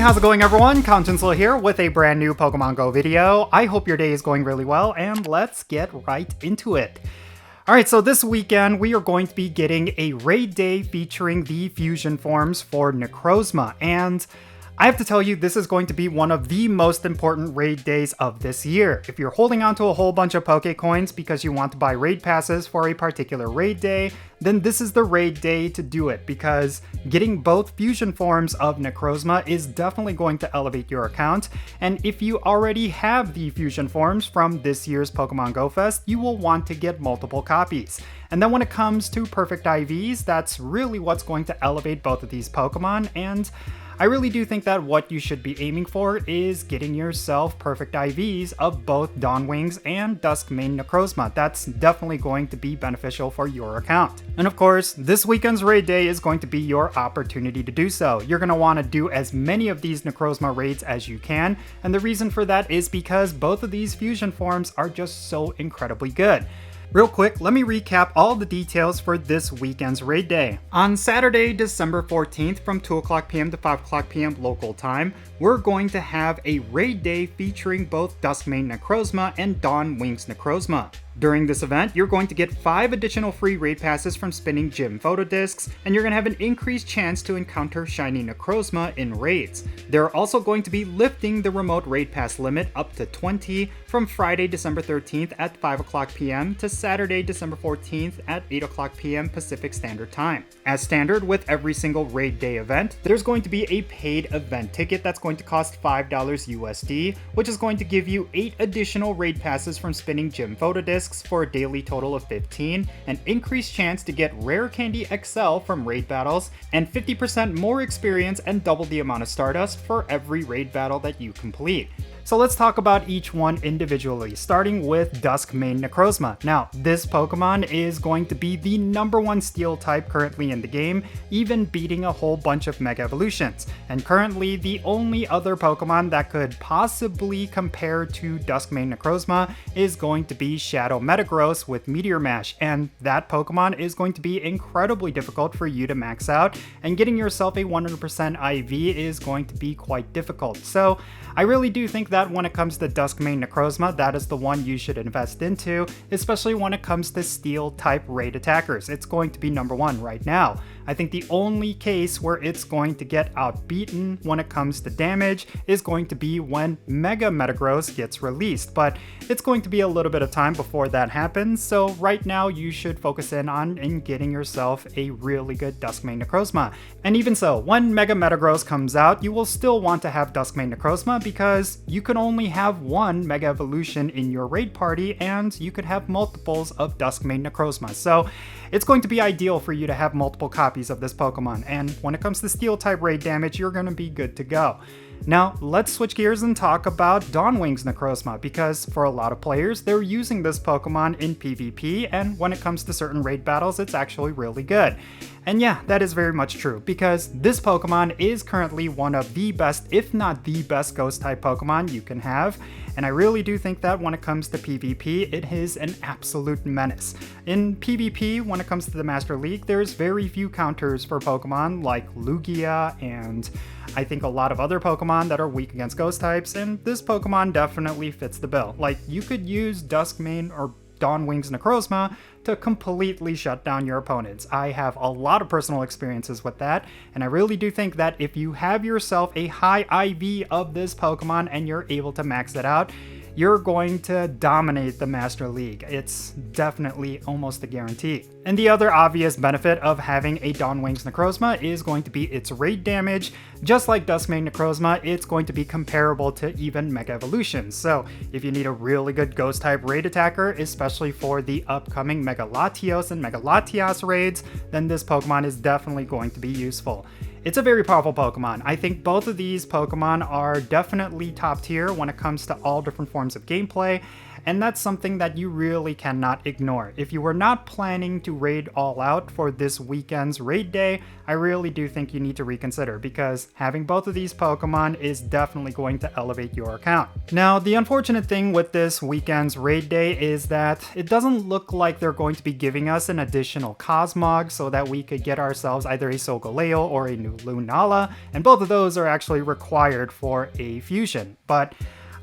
how's it going everyone? Jinsula here with a brand new Pokemon Go video. I hope your day is going really well, and let's get right into it. Alright, so this weekend we are going to be getting a raid day featuring the fusion forms for Necrozma, and I have to tell you, this is going to be one of the most important raid days of this year. If you're holding on to a whole bunch of Pokecoins because you want to buy raid passes for a particular raid day, then this is the raid day to do it, because getting both fusion forms of Necrozma is definitely going to elevate your account, and if you already have the fusion forms from this year's Pokemon Go Fest, you will want to get multiple copies. And then when it comes to perfect IVs, that's really what's going to elevate both of these Pokemon, and I really do think that what you should be aiming for is getting yourself perfect IVs of both Dawnwings and Duskmane Necrozma. That's definitely going to be beneficial for your account. And of course, this weekend's raid day is going to be your opportunity to do so. You're going to want to do as many of these Necrozma raids as you can, and the reason for that is because both of these fusion forms are just so incredibly good. Real quick, let me recap all the details for this weekend's raid day. On Saturday, December 14th from 2 o'clock p.m. to 5 o'clock p.m. local time, we're going to have a raid day featuring both Duskmane Necrozma and Dawnwings Necrozma. During this event, you're going to get 5 additional free raid passes from spinning gym photo discs, and you're going to have an increased chance to encounter shiny Necrozma in raids. They're also going to be lifting the remote raid pass limit up to 20 from Friday, December 13th at 5 o'clock p.m. to Saturday, December 14th at 8 o'clock p.m. Pacific Standard Time. As standard with every single raid day event, there's going to be a paid event ticket that's going to cost $5 USD, which is going to give you 8 additional raid passes from spinning gym photo discs for a daily total of 15, an increased chance to get Rare Candy XL from raid battles, and 50% more experience and double the amount of Stardust for every raid battle that you complete. So let's talk about each one individually, starting with Duskmane Necrozma. Now, this Pokemon is going to be the #1 Steel type currently in the game, even beating a whole bunch of Mega Evolutions. And currently, the only other Pokemon that could possibly compare to Duskmane Necrozma is going to be Shadow Metagross with Meteor Mash, and that Pokemon is going to be incredibly difficult for you to max out, and getting yourself a 100% IV is going to be quite difficult. So I really do think that when it comes to Duskmane Necrozma, that is the one you should invest into, especially when it comes to Steel type raid attackers. It's going to be #1 right now. I think the only case where it's going to get outbeaten when it comes to damage is going to be when Mega Metagross gets released, but it's going to be a little bit of time before that happens, so right now you should focus in on getting yourself a really good Duskmane Necrozma. And even so, when Mega Metagross comes out, you will still want to have Duskmane Necrozma because you can only have one Mega Evolution in your raid party, and you could have multiples of Duskmane Necrozma. So it's going to be ideal for you to have multiple copies of this Pokemon, and when it comes to Steel type raid damage, you're going to be good to go. Now, let's switch gears and talk about Dawnwings Necrozma, because for a lot of players, they're using this Pokemon in PvP, and when it comes to certain raid battles, it's actually really good. And yeah, that is very much true, because this Pokemon is currently one of the best, if not the best, Ghost-type Pokemon you can have, and I really do think that when it comes to PvP, it is an absolute menace. In PvP, when it comes to the Master League, there's very few counters for Pokemon like Lugia and I think a lot of other Pokemon that are weak against Ghost types, and this Pokemon definitely fits the bill. Like, you could use Duskmane or Dawnwings Necrozma to completely shut down your opponents. I have a lot of personal experiences with that, and I really do think that if you have yourself a high IV of this Pokemon and you're able to max it out, you're going to dominate the Master League. It's definitely almost a guarantee. And the other obvious benefit of having a Dawnwings Necrozma is going to be its raid damage. Just like Duskmane Necrozma, it's going to be comparable to even Mega Evolutions. So if you need a really good Ghost type raid attacker, especially for the upcoming Mega Latios and Mega Latias raids, then this Pokemon is definitely going to be useful. It's a very powerful Pokemon. I think both of these Pokemon are definitely top tier when it comes to all different forms of gameplay, and that's something that you really cannot ignore. If you were not planning to raid all out for this weekend's raid day, I really do think you need to reconsider, because having both of these Pokemon is definitely going to elevate your account. Now, the unfortunate thing with this weekend's raid day is that it doesn't look like they're going to be giving us an additional Cosmog so that we could get ourselves either a Solgaleo or a new Lunala, and both of those are actually required for a fusion. But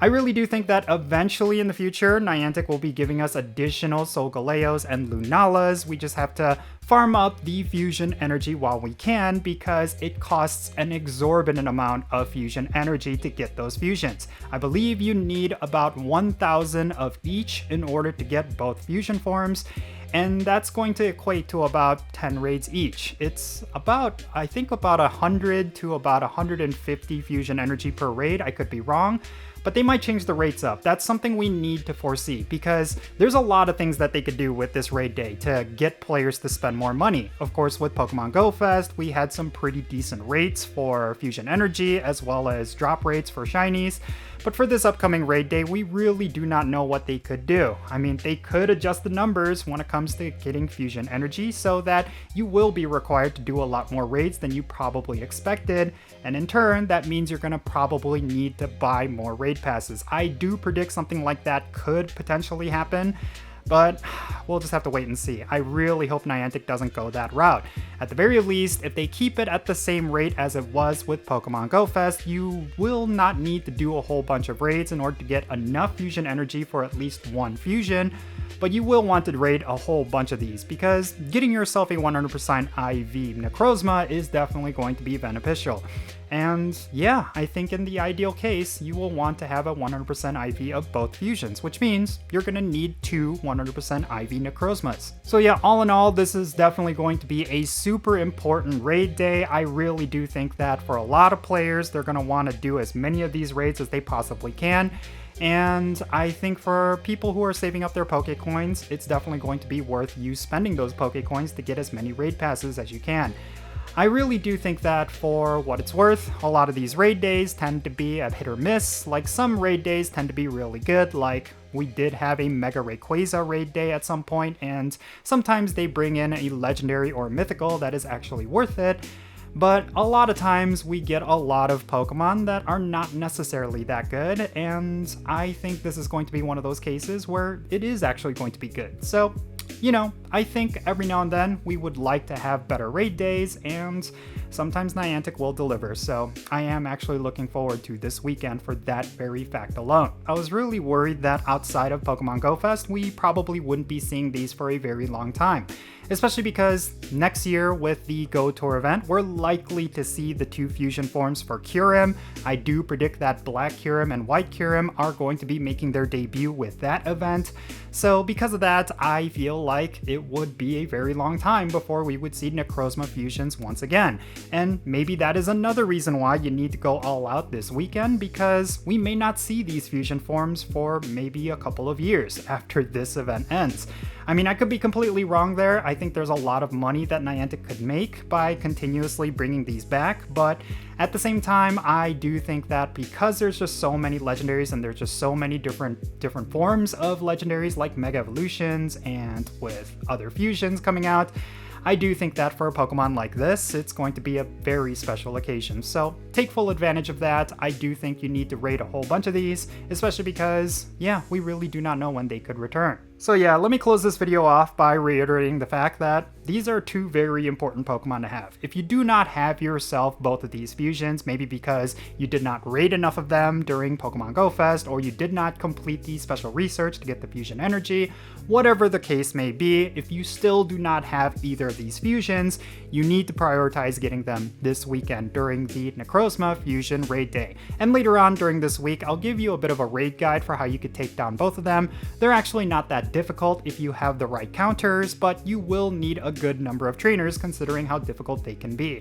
I really do think that eventually in the future, Niantic will be giving us additional Solgaleos and Lunalas. We just have to farm up the fusion energy while we can, because it costs an exorbitant amount of fusion energy to get those fusions. I believe you need about 1,000 of each in order to get both fusion forms, and that's going to equate to about 10 raids each. It's about, I think, about 100 to about 150 fusion energy per raid. I could be wrong, but they might change the rates up. That's something we need to foresee, because there's a lot of things that they could do with this raid day to get players to spend more money. Of course, with Pokemon Go Fest, we had some pretty decent rates for fusion energy, as well as drop rates for shinies. But for this upcoming raid day, we really do not know what they could do. I mean, they could adjust the numbers when it comes to getting fusion energy so that you will be required to do a lot more raids than you probably expected, and in turn, that means you're gonna probably need to buy more raid passes. I do predict something like that could potentially happen, but we'll just have to wait and see. I really hope Niantic doesn't go that route. At the very least, if they keep it at the same rate as it was with Pokemon Go Fest, you will not need to do a whole bunch of raids in order to get enough fusion energy for at least one fusion, but you will want to raid a whole bunch of these, because getting yourself a 100% IV Necrozma is definitely going to be beneficial. And yeah, I think in the ideal case, you will want to have a 100% IV of both fusions, which means you're going to need two 100% IV Necrozmas. So yeah, all in all, this is definitely going to be a super important raid day. I really do think that for a lot of players, they're going to want to do as many of these raids as they possibly can. And I think for people who are saving up their Pokecoins, it's definitely going to be worth you spending those Pokecoins to get as many raid passes as you can. I really do think that for what it's worth, a lot of these raid days tend to be a hit or miss. Like, some raid days tend to be really good, like we did have a Mega Rayquaza raid day at some point, and sometimes they bring in a legendary or mythical that is actually worth it. But a lot of times we get a lot of Pokemon that are not necessarily that good, and I think this is going to be one of those cases where it is actually going to be good. So, you know, I think every now and then we would like to have better raid days, and sometimes Niantic will deliver, so I am actually looking forward to this weekend for that very fact alone. I was really worried that outside of Pokemon Go Fest, we probably wouldn't be seeing these for a very long time. Especially because next year with the Go Tour event, we're likely to see the two fusion forms for Kyurem. I do predict that Black Kyurem and White Kyurem are going to be making their debut with that event. So because of that, I feel like it would be a very long time before we would see Necrozma fusions once again. And maybe that is another reason why you need to go all out this weekend, because we may not see these fusion forms for maybe a couple of years after this event ends. I mean, I could be completely wrong there. I think there's a lot of money that Niantic could make by continuously bringing these back, but at the same time, I do think that because there's just so many legendaries and there's just so many different forms of legendaries like Mega Evolutions and with other fusions coming out, I do think that for a Pokemon like this, it's going to be a very special occasion. So take full advantage of that. I do think you need to raid a whole bunch of these, especially because, yeah, we really do not know when they could return. So yeah, let me close this video off by reiterating the fact that these are two very important Pokemon to have. If you do not have yourself both of these fusions, maybe because you did not raid enough of them during Pokemon Go Fest, or you did not complete the special research to get the fusion energy, whatever the case may be, if you still do not have either of these fusions, you need to prioritize getting them this weekend during the Necrozma Fusion Raid Day. And later on during this week, I'll give you a bit of a raid guide for how you could take down both of them. They're actually not that difficult if you have the right counters, but you will need a good number of trainers considering how difficult they can be.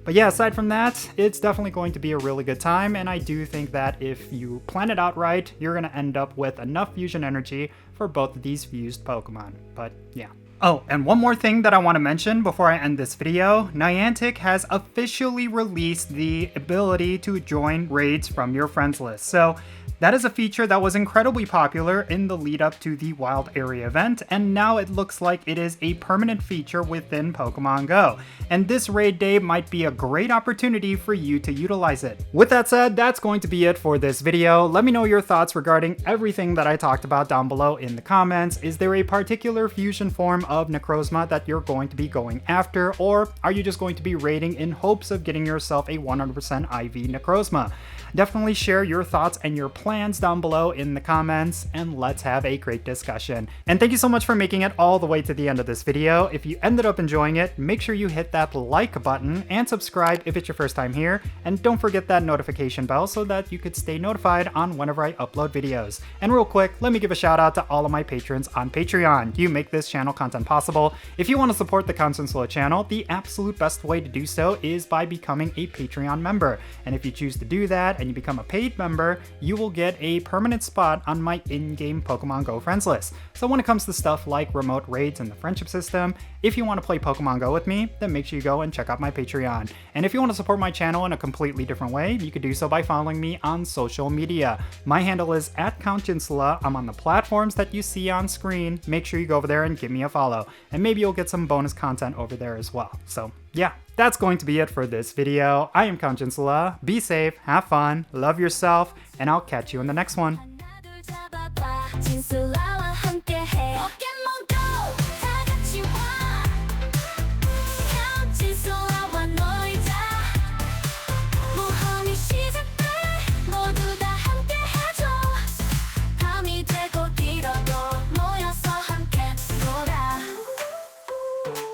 But yeah, aside from that, it's definitely going to be a really good time, and I do think that if you plan it out right, you're going to end up with enough fusion energy for both of these fused Pokemon. But yeah. Oh, and one more thing that I want to mention before I end this video, Niantic has officially released the ability to join raids from your friends list. So that is a feature that was incredibly popular in the lead up to the Wild Area event, and now it looks like it is a permanent feature within Pokemon Go. And this raid day might be a great opportunity for you to utilize it. With that said, that's going to be it for this video. Let me know your thoughts regarding everything that I talked about down below in the comments. Is there a particular fusion form of Necrozma that you're going to be going after, or are you just going to be raiding in hopes of getting yourself a 100% IV Necrozma? Definitely share your thoughts and your plans down below in the comments, and let's have a great discussion. And thank you so much for making it all the way to the end of this video. If you ended up enjoying it, make sure you hit that like button and subscribe if it's your first time here, and don't forget that notification bell so that you could stay notified on whenever I upload videos. And real quick, let me give a shout out to all of my patrons on Patreon. You make this channel content possible. If you want to support the Jinsula channel, the absolute best way to do so is by becoming a Patreon member. And if you choose to do that, and you become a paid member, you will get a permanent spot on my in-game Pokemon Go friends list. So when it comes to stuff like remote raids and the friendship system, if you want to play Pokemon Go with me, then make sure you go and check out my Patreon. And if you want to support my channel in a completely different way, you could do so by following me on social media. My handle is @Jinsula. I'm on the platforms that you see on screen. Make sure you go over there and give me a follow, and maybe you'll get some bonus content over there as well. So yeah, that's going to be it for this video. I am Jinsula. Be safe, have fun, love yourself, and I'll catch you in the next one.